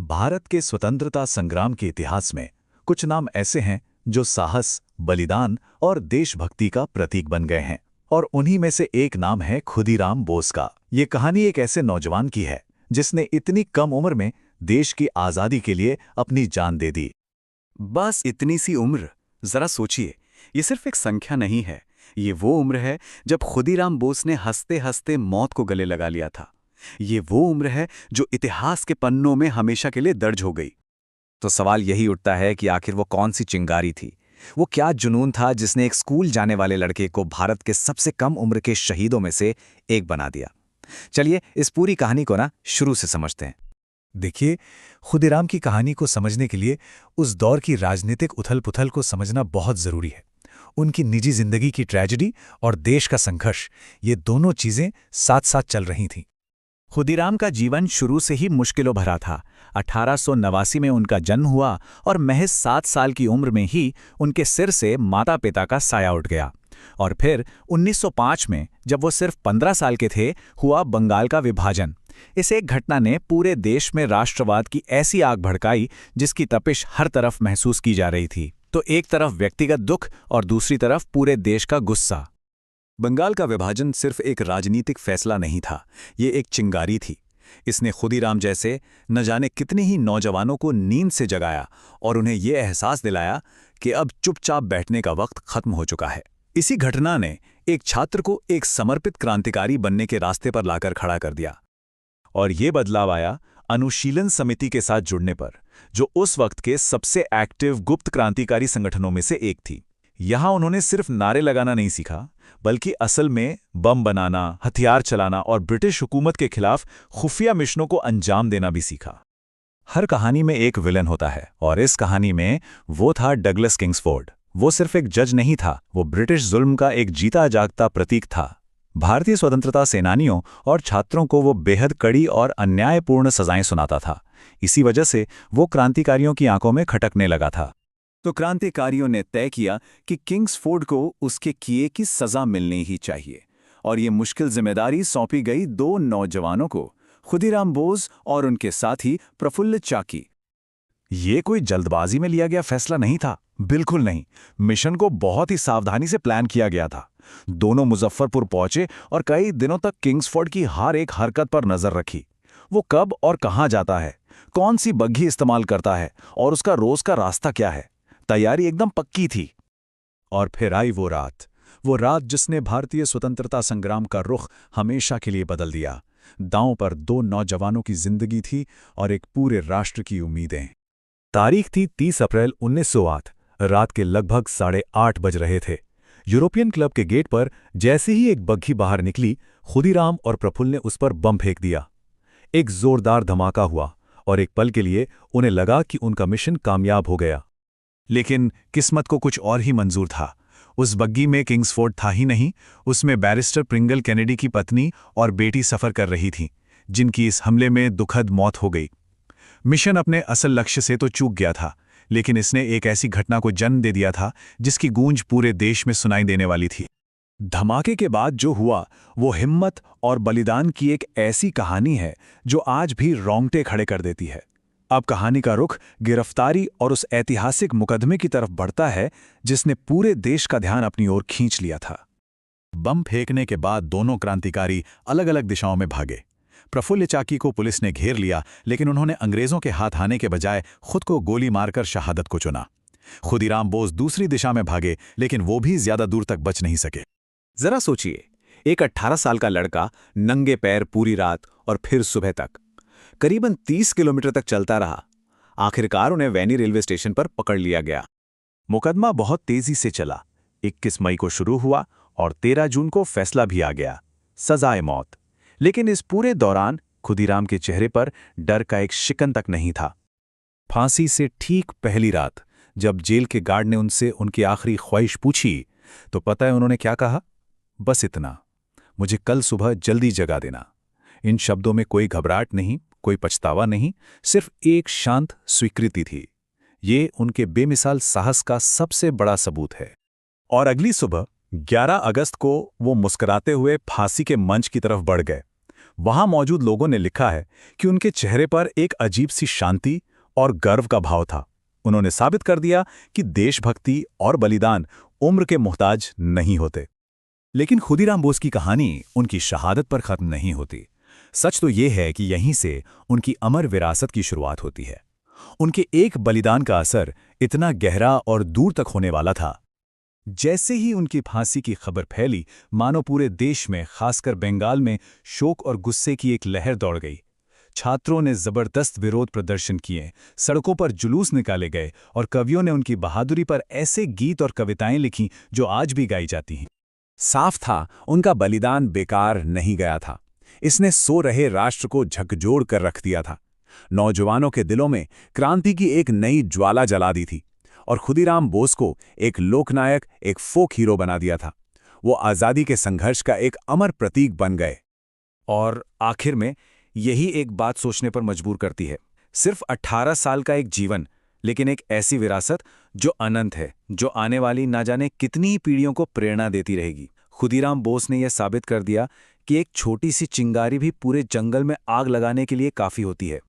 भारत के स्वतंत्रता संग्राम के इतिहास में कुछ नाम ऐसे हैं जो साहस, बलिदान और देशभक्ति का प्रतीक बन गए हैं। और उन्हीं में से एक नाम है खुदीराम बोस का। ये कहानी एक ऐसे नौजवान की है जिसने इतनी कम उम्र में देश की आज़ादी के लिए अपनी जान दे दी। बस इतनी सी उम्र, जरा सोचिए, ये सिर्फ एक संख्या नहीं है। ये वो उम्र है जब खुदीराम बोस ने हंसते हंसते मौत को गले लगा लिया था। ये वो उम्र है जो इतिहास के पन्नों में हमेशा के लिए दर्ज हो गई। तो सवाल यही उठता है कि आखिर वो कौन सी चिंगारी थी, वो क्या जुनून था जिसने एक स्कूल जाने वाले लड़के को भारत के सबसे कम उम्र के शहीदों में से एक बना दिया। चलिए इस पूरी कहानी को शुरू से समझते हैं। देखिए, खुदीराम की कहानी को समझने के लिए उस दौर की राजनीतिक उथल-पुथल को समझना बहुत ज़रूरी है। उनकी निजी जिंदगी की ट्रेजेडी और देश का संघर्ष, ये दोनों चीज़ें साथ-साथ चल रही थीं। खुदीराम का जीवन शुरू से ही मुश्किलों भरा था। 1889 में उनका जन्म हुआ और महज 7 साल की उम्र में ही उनके सिर से माता-पिता का साया उठ गया। और फिर 1905 में जब वो सिर्फ 15 साल के थे, हुआ बंगाल का विभाजन। इस एक घटना ने पूरे देश में राष्ट्रवाद की ऐसी आग भड़काई जिसकी तपिश हर तरफ महसूस की जा रही थी। तो एक तरफ व्यक्तिगत दुख और दूसरी तरफ पूरे देश का गुस्सा। बंगाल का विभाजन सिर्फ एक राजनीतिक फैसला नहीं था, ये एक चिंगारी थी। इसने खुदीराम जैसे न जाने कितने ही नौजवानों को नींद से जगाया और उन्हें ये एहसास दिलाया कि अब चुपचाप बैठने का वक्त खत्म हो चुका है। इसी घटना ने एक छात्र को एक समर्पित क्रांतिकारी बनने के रास्ते पर लाकर खड़ा कर दिया। और ये बदलाव आया अनुशीलन समिति के साथ जुड़ने पर, जो उस वक्त के सबसे एक्टिव गुप्त क्रांतिकारी संगठनों में से एक थी। यहाँ उन्होंने सिर्फ नारे लगाना नहीं सीखा, बल्कि असल में बम बनाना, हथियार चलाना और ब्रिटिश हुकूमत के खिलाफ खुफिया मिशनों को अंजाम देना भी सीखा। हर कहानी में एक विलन होता है, और इस कहानी में वो था डगलस किंग्सफोर्ड। वो सिर्फ एक जज नहीं था, वो ब्रिटिश जुल्म का एक जीता जागता प्रतीक था। भारतीय स्वतंत्रता सेनानियों और छात्रों को वो बेहद कड़ी और अन्यायपूर्ण सजाएं सुनाता था। इसी वजह से वो क्रांतिकारियों की आंखों में खटकने लगा था। तो क्रांतिकारियों ने तय किया कि किंग्सफोर्ड को उसके किए की सजा मिलनी ही चाहिए, और ये मुश्किल जिम्मेदारी सौंपी गई 2 नौजवानों को, खुदीराम बोस और उनके साथी प्रफुल्ल चाकी। ये कोई जल्दबाजी में लिया गया फैसला नहीं था, बिल्कुल नहीं। मिशन को बहुत ही सावधानी से प्लान किया गया था। दोनों मुजफ्फरपुर पहुंचे और कई दिनों तक किंग्सफोर्ड की हर एक हरकत पर नजर रखी। वो कब और कहां जाता है, कौन सी बग्घी इस्तेमाल करता है और उसका रोज का रास्ता क्या है। तैयारी एकदम पक्की थी। और फिर आई वो रात जिसने भारतीय स्वतंत्रता संग्राम का रुख हमेशा के लिए बदल दिया। दांव पर 2 नौजवानों की जिंदगी थी और एक पूरे राष्ट्र की उम्मीदें। तारीख थी 30 अप्रैल 1908। रात के लगभग 8:30 बज रहे थे। यूरोपियन क्लब के गेट पर जैसे ही एक बग्घी बाहर निकली, खुदीराम और प्रफुल्ल ने उस पर बम फेंक दिया। एक जोरदार धमाका हुआ और एक पल के लिए उन्हें लगा कि उनका मिशन कामयाब हो गया। लेकिन किस्मत को कुछ और ही मंजूर था। उस बग्घी में किंग्सफोर्ड था ही नहीं, उसमें बैरिस्टर प्रिंगल कैनेडी की पत्नी और बेटी सफ़र कर रही थीं, जिनकी इस हमले में दुखद मौत हो गई। मिशन अपने असल लक्ष्य से तो चूक गया था, लेकिन इसने एक ऐसी घटना को जन्म दे दिया था जिसकी गूंज पूरे देश में सुनाई देने वाली थी। धमाके के बाद जो हुआ वो हिम्मत और बलिदान की एक ऐसी कहानी है जो आज भी रोंगटे खड़े कर देती है। अब कहानी का रुख गिरफ्तारी और उस ऐतिहासिक मुकदमे की तरफ बढ़ता है जिसने पूरे देश का ध्यान अपनी ओर खींच लिया था। बम फेंकने के बाद दोनों क्रांतिकारी अलग अलग दिशाओं में भागे। प्रफुल्ल चाकी को पुलिस ने घेर लिया, लेकिन उन्होंने अंग्रेजों के हाथ आने के बजाय खुद को गोली मारकर शहादत को चुना। खुदीराम बोस दूसरी दिशा में भागे, लेकिन वो भी ज्यादा दूर तक बच नहीं सके। जरा सोचिए, एक 18 साल का लड़का नंगे पैर पूरी रात और फिर सुबह तक करीबन 30 किलोमीटर तक चलता रहा। आखिरकार उन्हें वैनी रेलवे स्टेशन पर पकड़ लिया गया। मुकदमा बहुत तेजी से चला। 21 मई को शुरू हुआ और 13 जून को फैसला भी आ गया, सजाए मौत। लेकिन इस पूरे दौरान खुदीराम के चेहरे पर डर का एक शिकन तक नहीं था। फांसी से ठीक पहली रात जब जेल के गार्ड ने उनसे उनकी आखिरी ख्वाहिश पूछी, तो पता है उन्होंने क्या कहा? बस इतना, मुझे कल सुबह जल्दी जगा देना। इन शब्दों में कोई घबराहट नहीं, कोई पछतावा नहीं, सिर्फ एक शांत स्वीकृति थी। ये उनके बेमिसाल साहस का सबसे बड़ा सबूत है। और अगली सुबह 11 अगस्त को वो मुस्कुराते हुए फांसी के मंच की तरफ बढ़ गए। वहां मौजूद लोगों ने लिखा है कि उनके चेहरे पर एक अजीब सी शांति और गर्व का भाव था। उन्होंने साबित कर दिया कि देशभक्ति और बलिदान उम्र के मोहताज नहीं होते। लेकिन खुदीराम बोस की कहानी उनकी शहादत पर खत्म नहीं होती। सच तो ये है कि यहीं से उनकी अमर विरासत की शुरुआत होती है। उनके एक बलिदान का असर इतना गहरा और दूर तक होने वाला था। जैसे ही उनकी फांसी की खबर फैली, मानो पूरे देश में, खासकर बंगाल में, शोक और गुस्से की एक लहर दौड़ गई। छात्रों ने जबरदस्त विरोध प्रदर्शन किए, सड़कों पर जुलूस निकाले गए और कवियों ने उनकी बहादुरी पर ऐसे गीत और कविताएं लिखीं जो आज भी गाई जाती हैं। साफ था, उनका बलिदान बेकार नहीं गया था। इसने सो रहे राष्ट्र को झकझोर कर रख दिया था। नौजवानों के दिलों में क्रांति की एक नई ज्वाला जला दी थी और खुदीराम बोस को एक लोकनायक, एक फोक हीरो बना दिया था। वो आज़ादी के संघर्ष का एक अमर प्रतीक बन गए। और आखिर में यही एक बात सोचने पर मजबूर करती है। सिर्फ 18 साल का एक जीवन, लेकिन एक ऐसी विरासत जो अनंत है, जो आने वाली ना जाने कितनी ही पीढ़ियों को प्रेरणा देती रहेगी। खुदीराम बोस ने यह साबित कर दिया कि एक छोटी सी चिंगारी भी पूरे जंगल में आग लगाने के लिए काफ़ी होती है।